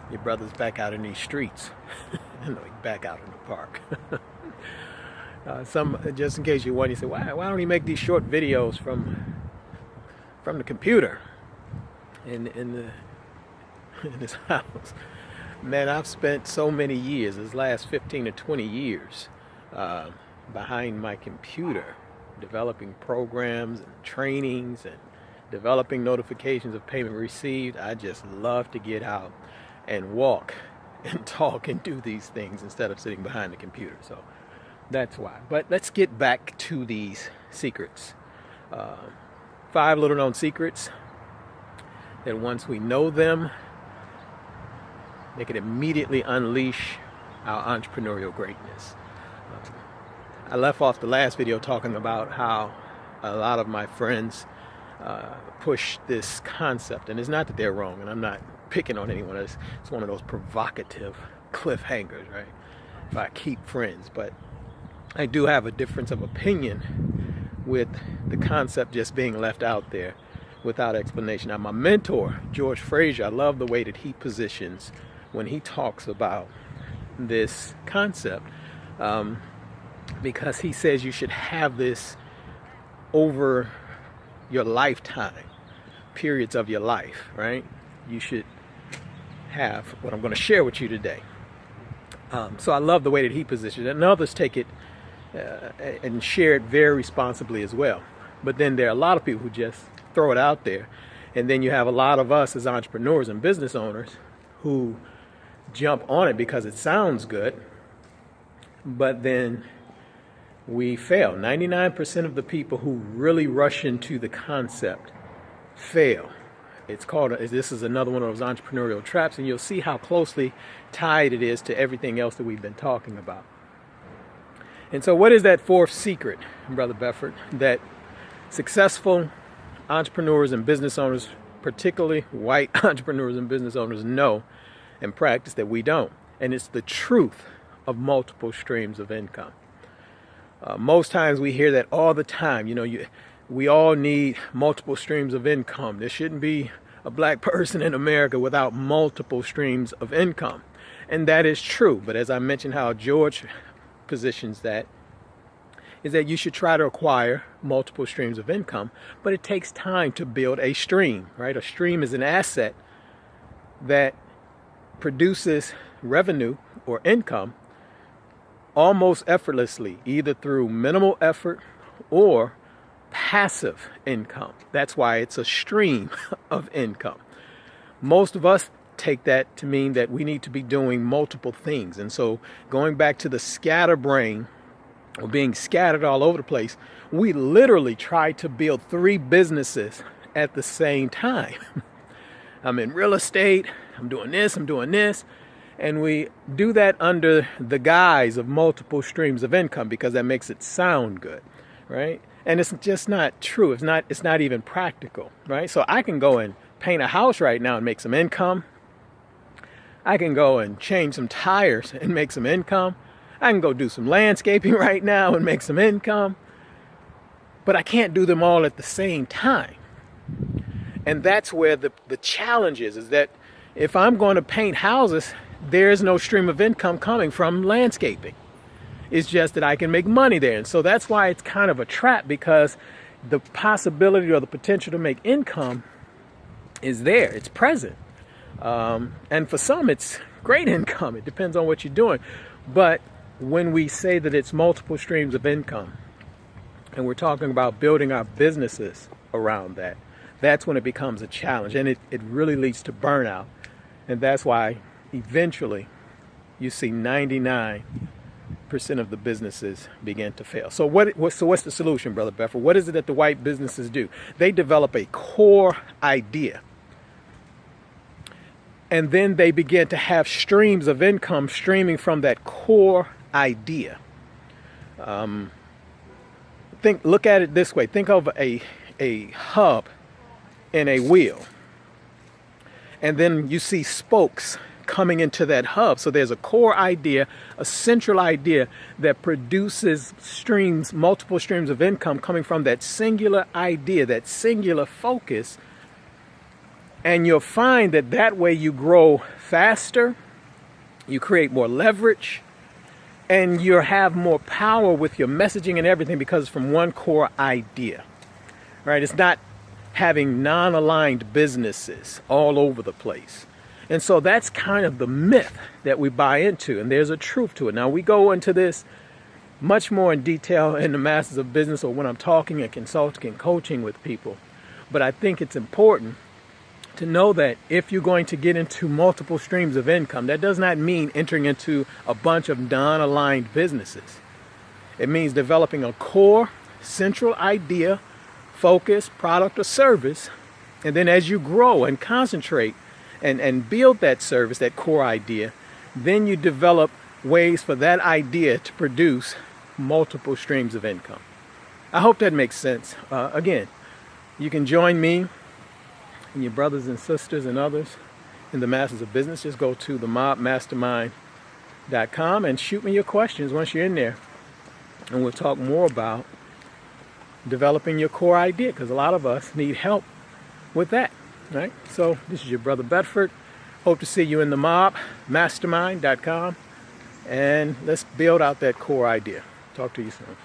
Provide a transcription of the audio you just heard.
Your brother's back out in these streets. No, he's back out in the park. Just in case you wonder, you say, why don't he make these short videos from the computer in his house? Man, I've spent so many years, this last 15 to 20 years, behind my computer, developing programs and trainings and developing notifications of payment received. I just love to get out and walk and talk and do these things instead of sitting behind the computer. So that's why. But let's get back to these secrets. 5 little known secrets that once we know them, they can immediately unleash our entrepreneurial greatness. I left off the last video talking about how a lot of my friends push this concept, and it's not that they're wrong, and I'm not picking on anyone. It's one of those provocative cliffhangers, right? If I keep friends, but I do have a difference of opinion with the concept just being left out there without explanation. Now, my mentor, George Frazier, I love the way that he positions when he talks about this concept, because he says you should have this over your lifetime, periods of your life, right? You should have what I'm going to share with you today. So I love the way that he positions it, and others take it and share it very responsibly as well. But then there are a lot of people who just throw it out there, and then you have a lot of us as entrepreneurs and business owners who jump on it because it sounds good, but then we fail. 99% of the people who really rush into the concept fail. This is another one of those entrepreneurial traps, and you'll see how closely tied it is to everything else that we've been talking about. And so what is that 4th secret, Brother Bedford, that successful entrepreneurs and business owners, particularly white entrepreneurs and business owners, know and practice that we don't? And it's the truth of multiple streams of income. Most times we hear that all the time. We all need multiple streams of income. There shouldn't be a black person in America without multiple streams of income. And that is true. But as I mentioned, how George positions that is that you should try to acquire multiple streams of income, but it takes time to build a stream, right? A stream is an asset that produces revenue or income almost effortlessly, either through minimal effort or passive income. That's why it's a stream of income. Most of us take that to mean that we need to be doing multiple things. And so going back to the scatterbrain or being scattered all over the place, we literally try to build 3 businesses at the same time. I'm in real estate, I'm doing this, and we do that under the guise of multiple streams of income because that makes it sound good, right? And it's just not true. It's not even practical, right? So I can go and paint a house right now and make some income. I can go and change some tires and make some income. I can go do some landscaping right now and make some income. But I can't do them all at the same time. And that's where the challenge is that if I'm going to paint houses, there's no stream of income coming from landscaping. It's just that I can make money there. And so that's why it's kind of a trap, because the possibility or the potential to make income is there. It's present. And for some, it's great income. It depends on what you're doing. But when we say that it's multiple streams of income, and we're talking about building our businesses around that, that's when it becomes a challenge. And it really leads to burnout. And that's why eventually you see 99% of the businesses begin to fail. So what's the solution, Brother Bedford? What is it that the white businesses do? They develop a core idea. And then they begin to have streams of income streaming from that core idea. Look at it this way. Think of a hub and a wheel. And then you see spokes coming into that hub. So there's a core idea, a central idea that produces multiple streams of income coming from that singular idea, that singular focus. And you'll find that way you grow faster, you create more leverage, and you have more power with your messaging and everything because it's from one core idea, right? It's not having non-aligned businesses all over the place. And so that's kind of the myth that we buy into, and there's a truth to it. Now, we go into this much more in detail in the Masters of Business or when I'm talking and consulting and coaching with people. But I think it's important to know that if you're going to get into multiple streams of income, that does not mean entering into a bunch of non-aligned businesses. It means developing a core, central idea, focus, product, or service. And then as you grow and concentrate and build that service, that core idea, then you develop ways for that idea to produce multiple streams of income. I hope that makes sense. Again, you can join me and your brothers and sisters and others in the Masters of Business. Just go to themobmastermind.com and shoot me your questions once you're in there. And we'll talk more about developing your core idea, because a lot of us need help with that, right? So this is your brother Bedford. Hope to see you in the mobmastermind.com, and let's build out that core idea. Talk to you soon.